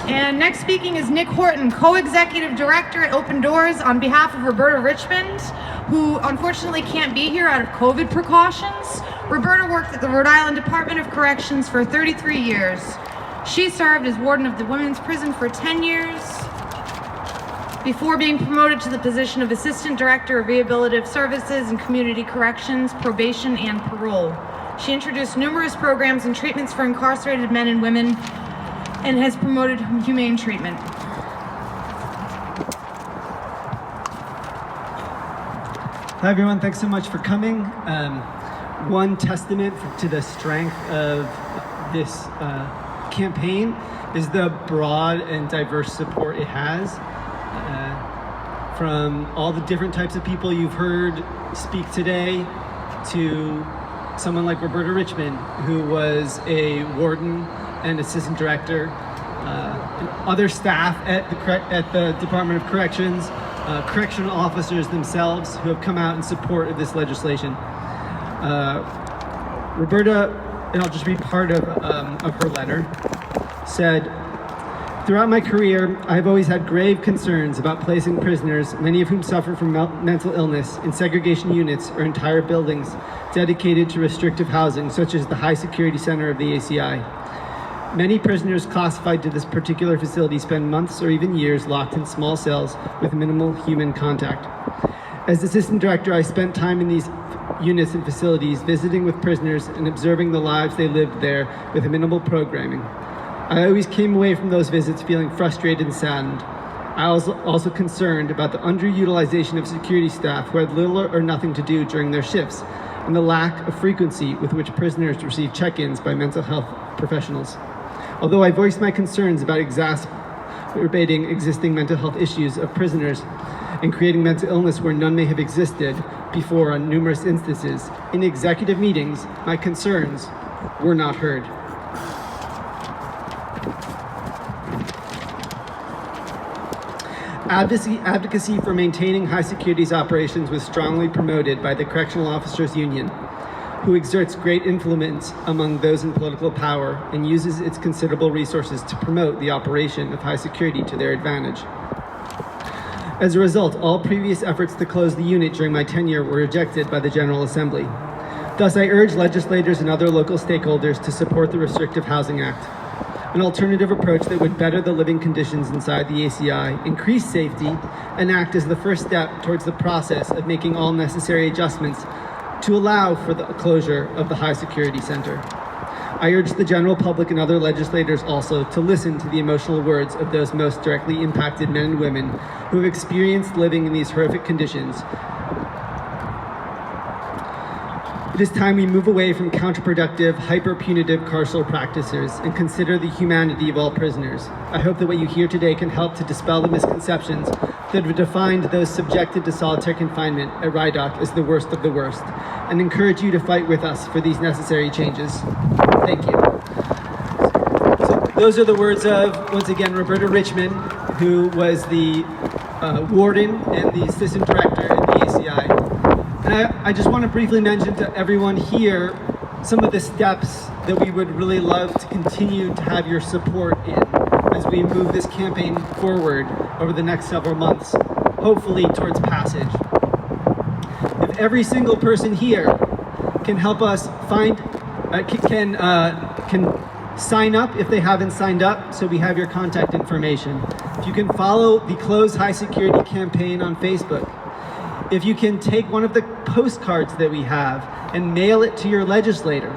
And next speaking is Nick Horton, co-executive director at Open Doors on behalf of Roberta Richmond, who unfortunately can't be here out of COVID precautions. Roberta worked at the Rhode Island Department of Corrections for 33 years. She served as warden of the women's prison for 10 years before being promoted to the position of assistant director of rehabilitative services and community corrections, probation, and parole. She introduced numerous programs and treatments for incarcerated men and women and has promoted humane treatment. Hi everyone, thanks so much for coming. One testament to the strength of this campaign is the broad and diverse support it has from all the different types of people you've heard speak today to someone like Roberta Richmond, who was a warden and assistant director, and other staff at the Department of Corrections, correctional officers themselves who have come out in support of this legislation. Roberta, and I'll just read part of her letter, said, "Throughout my career, I have always had grave concerns about placing prisoners, many of whom suffer from mental illness, in segregation units or entire buildings dedicated to restrictive housing, such as the High Security Center of the ACI. Many prisoners classified to this particular facility spend months or even years locked in small cells with minimal human contact. As assistant director, I spent time in these units and facilities visiting with prisoners and observing the lives they lived there with minimal programming. I always came away from those visits feeling frustrated and saddened. I was also concerned about the underutilization of security staff who had little or nothing to do during their shifts, and the lack of frequency with which prisoners receive check-ins by mental health professionals. Although I voiced my concerns about exacerbating existing mental health issues of prisoners and creating mental illness where none may have existed before on numerous instances, in executive meetings, my concerns were not heard. Advocacy for maintaining high securities operations was strongly promoted by the Correctional Officers Union, who exerts great influence among those in political power and uses its considerable resources to promote the operation of high security to their advantage. As a result, all previous efforts to close the unit during my tenure were rejected by the General Assembly. Thus, I urge legislators and other local stakeholders to support the Restrictive Housing Act, an alternative approach that would better the living conditions inside the ACI, increase safety, and act as the first step towards the process of making all necessary adjustments to allow for the closure of the High Security Center. I urge the general public and other legislators also to listen to the emotional words of those most directly impacted men and women who have experienced living in these horrific conditions. It is time we move away from counterproductive, hyper-punitive carceral practices and consider the humanity of all prisoners. I hope that what you hear today can help to dispel the misconceptions that have defined those subjected to solitary confinement at RYDOC as the worst of the worst, and encourage you to fight with us for these necessary changes. Thank you." So those are the words of, once again, Roberta Richmond, who was the warden and the assistant director at the ACI. And I just want to briefly mention to everyone here some of the steps that we would really love to continue to have your support in as we move this campaign forward over the next several months, hopefully towards passage. If every single person here can help us find, can sign up if they haven't signed up, so we have your contact information. If you can follow the Close High Security campaign on Facebook. If you can take one of the postcards that we have and mail it to your legislator.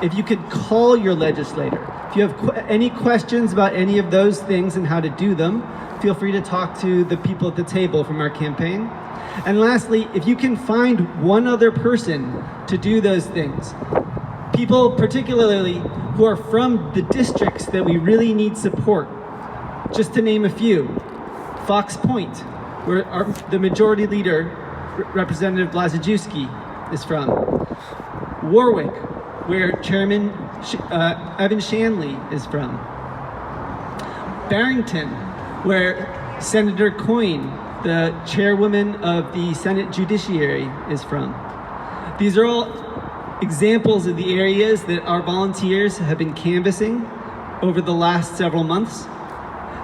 If you could call your legislator. If you have any questions about any of those things and how to do them, feel free to talk to the people at the table from our campaign. And lastly, if you can find one other person to do those things, people particularly who are from the districts that we really need support, just to name a few, Fox Point, where the majority leader, Representative Blazejewski, is from. Warwick, where Chairman Evan Shanley is from. Barrington, where Senator Coyne, the chairwoman of the Senate Judiciary, is from. These are all examples of the areas that our volunteers have been canvassing over the last several months.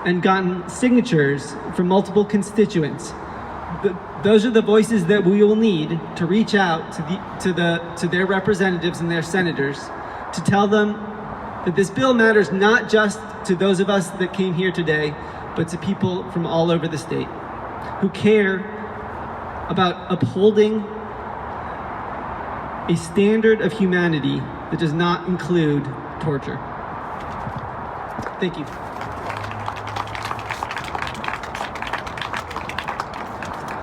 and gotten signatures from multiple constituents. Those are the voices that we will need to reach out to their representatives and their senators to tell them that this bill matters not just to those of us that came here today, but to people from all over the state who care about upholding a standard of humanity that does not include torture. Thank you.